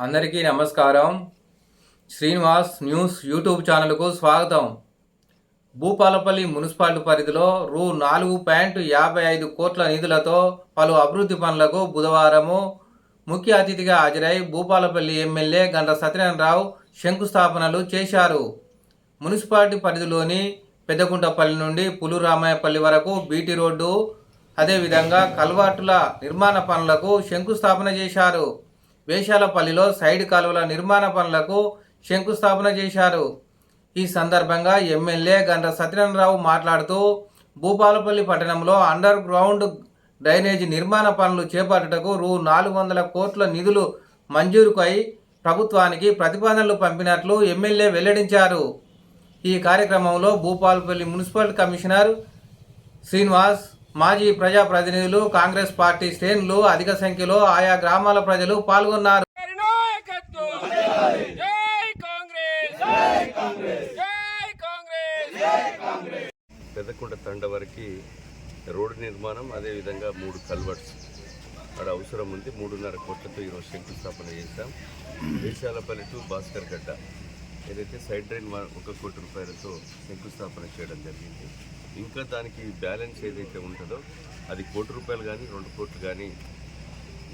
అందరికీ నమస్కారం. Srinivas news YouTube ఛానల్కు స్వాగతం. భూపాలపల్లి మున్సిపాలిటీ పరిధిలో రూ. 4.55 కోట్ల నిధులతో పలు అభివృద్ధి పనులకు బుధవారము ముఖ్య అతిథిగా హాజరై భూపాలపల్లి ఎమ్మెల్యే గండ్ర సత్యనారాయణరావు శంకుస్థాపనలు చేశారు. మున్సిపాలిటీ పరిధిలోని పెద్దకుంటపల్లి నుండి పులురామయ్యపల్లి వరకు బీటీ రోడ్డు, అదేవిధంగా కల్వర్టుల నిర్మాణ పనులకు శంకుస్థాపన చేశారు. వేషాలపల్లిలో సైడ్ కాలువల నిర్మాణ పనులకు శంకుస్థాపన చేశారు. ఈ సందర్భంగా ఎమ్మెల్యే గండ్ర సత్యనారాయణరావు మాట్లాడుతూ భూపాలపల్లి పట్టణంలో అండర్ గ్రౌండ్ డ్రైనేజీ నిర్మాణ పనులు చేపట్టుటకు రూ. 400 కోట్ల నిధులు మంజూరుకై ప్రభుత్వానికి ప్రతిపాదనలు పంపినట్లు ఎమ్మెల్యే వెల్లడించారు. ఈ కార్యక్రమంలో భూపాలపల్లి మున్సిపల్ కమిషనర్ శ్రీనివాస్, మాజీ ప్రజాప్రతినిధులు, కాంగ్రెస్ పార్టీ శ్రేణులు అధిక సంఖ్యలో ఆయా గ్రామాల ప్రజలు పాల్గొన్నారు. పెద్దకుంట తండ వరకు రోడ్డు నిర్మాణం, అదేవిధంగా 3 కల్వర్ట్స్ అక్కడ అవసరం ఉంది. 3.5 కోట్లతో ఈరోజు శంకుస్థాపన చేశాం. వేషాలపల్లి టు భాస్కర్ గడ్డ ఏదైతే సైడ్ డ్రైన్ 1 కోటి రూపాయలతో శంకుస్థాపన చేయడం జరిగింది. ఇంకా దానికి బ్యాలెన్స్ ఏదైతే ఉంటుందో అది 1 కోటి రూపాయలు కానీ 2 కోట్లు కానీ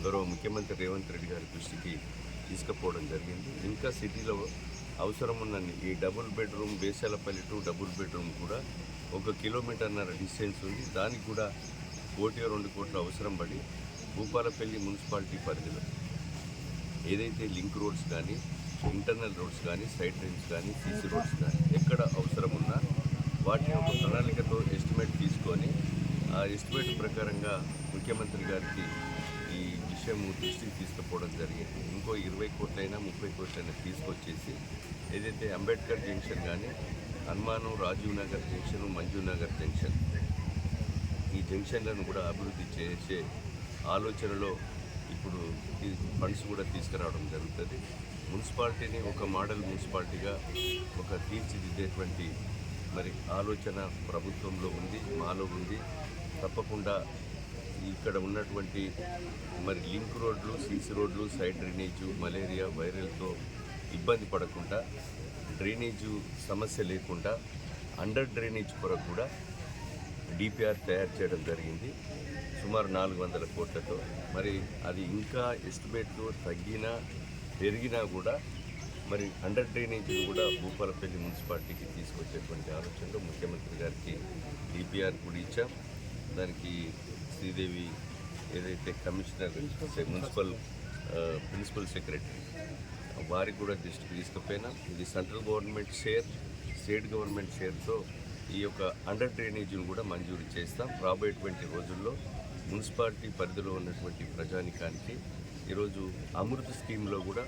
గౌరవ ముఖ్యమంత్రి రేవంత్ రెడ్డి గారి దృష్టికి తీసుకుపోవడం జరిగింది. ఇంకా సిటీలో అవసరం ఉన్న ఈ double bedroom Veshalapalli to double bedroom కూడా 1 కిలోమీటర్న్నర డిస్టెన్స్ ఉంది. దానికి కూడా 1 కోటి 2 కోట్ల అవసరం పడి భూపాలపల్లి మున్సిపాలిటీ పరిధిలో ఏదైతే లింక్ రోడ్స్ కానీ, ఇంటర్నల్ రోడ్స్ కానీ, సైడ్ డ్రైన్స్ కానీ, సీసీ రోడ్స్ కానీ ఎక్కడ అవసరం ఉన్నా వాటిని ఒక ప్రణాళికతో ఎస్టిమేట్ తీసుకొని ఆ ఎస్టిమేట్ ప్రకారంగా ముఖ్యమంత్రి గారికి ఈ విషయం దృష్టికి తీసుకుపోవడం జరిగింది. ఇంకో 20 కోట్లైనా 30 కోట్లైనా తీసుకొచ్చేసి ఏదైతే అంబేద్కర్ జంక్షన్ కానీ, హనుమాను రాజీవ్ నగర్ జంక్షన్, మంజు నగర్ జంక్షన్, ఈ జంక్షన్లను కూడా అభివృద్ధి చేసే ఆలోచనలో ఇప్పుడు ఫండ్స్ కూడా తీసుకురావడం జరుగుతుంది. మున్సిపాలిటీని ఒక మోడల్ మున్సిపాలిటీగా ఒక తీర్చిదిద్దేటువంటి ఆలోచన ప్రభుత్వంలో ఉంది, మాలో ఉంది. తప్పకుండా ఇక్కడ ఉన్నటువంటి లింక్ రోడ్లు, సీసీ రోడ్లు, సైడ్ డ్రైనేజు, మలేరియా వైరల్తో ఇబ్బంది పడకుండా, డ్రైనేజు సమస్య లేకుండా అండర్ డ్రైనేజ్ కొరకు కూడా డిపిఆర్ తయారు చేయడం జరిగింది సుమారు 400 కోట్లతో. అది ఇంకా ఎస్టిమేట్లో తగ్గినా పెరిగినా కూడా అండర్ డ్రైనేజీని కూడా భూపాలపల్లి మున్సిపాలిటీకి తీసుకొచ్చేటువంటి ఆలోచనలో ముఖ్యమంత్రి గారికి డిపిఆర్ కూడా ఇచ్చాం. దానికి శ్రీదేవి ఏదైతే కమిషనర్, ప్రిన్సిపల్ సెక్రటరీ వారికి కూడా దృష్టికి తీసుకుపోయినా ఇది central government share, state government షేర్తో ఈ యొక్క అండర్ డ్రైనేజీని కూడా మంజూరు చేస్తాం. రాబోయేటువంటి రోజుల్లో మున్సిపాలిటీ పరిధిలో ఉన్నటువంటి ప్రజానికానికి ఈరోజు అమృత్ స్కీమ్లో కూడా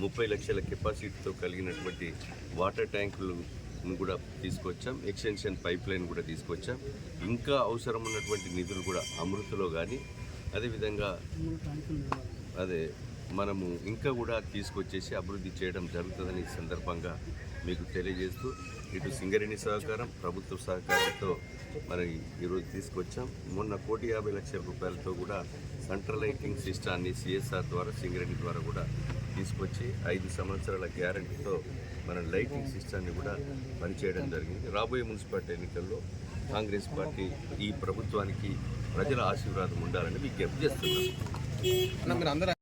30 లక్షల కెపాసిటీతో కలిగినటువంటి వాటర్ ట్యాంకులను కూడా తీసుకొచ్చాం. ఎక్స్టెన్షన్ పైప్ లైన్ కూడా తీసుకొచ్చాం. ఇంకా అవసరం ఉన్నటువంటి నిధులు కూడా అమృతలో కానీ, అదేవిధంగా మనము ఇంకా కూడా తీసుకొచ్చేసి అభివృద్ధి చేయడం జరుగుతుందని ఈ సందర్భంగా మీకు తెలియజేస్తూ, ఇటు సింగరేణి సహకారం, ప్రభుత్వ సహకారంతో ఈరోజు తీసుకొచ్చాం. మొన్న 1,50,00,000 రూపాయలతో కూడా సెంట్రల్ లైటింగ్ సిస్టాన్ని సిఎస్ఆర్ ద్వారా, సింగరేణి ద్వారా కూడా తీసుకొచ్చి 5 సంవత్సరాల గ్యారంటీతో లైటింగ్ సిస్టాన్ని కూడా పనిచేయడం జరిగింది. రాబోయే మున్సిపాలిటీ ఎన్నికల్లో కాంగ్రెస్ పార్టీ ఈ ప్రభుత్వానికి ప్రజల ఆశీర్వాదం ఉండాలని విజ్ఞప్తి చేస్తున్నాం.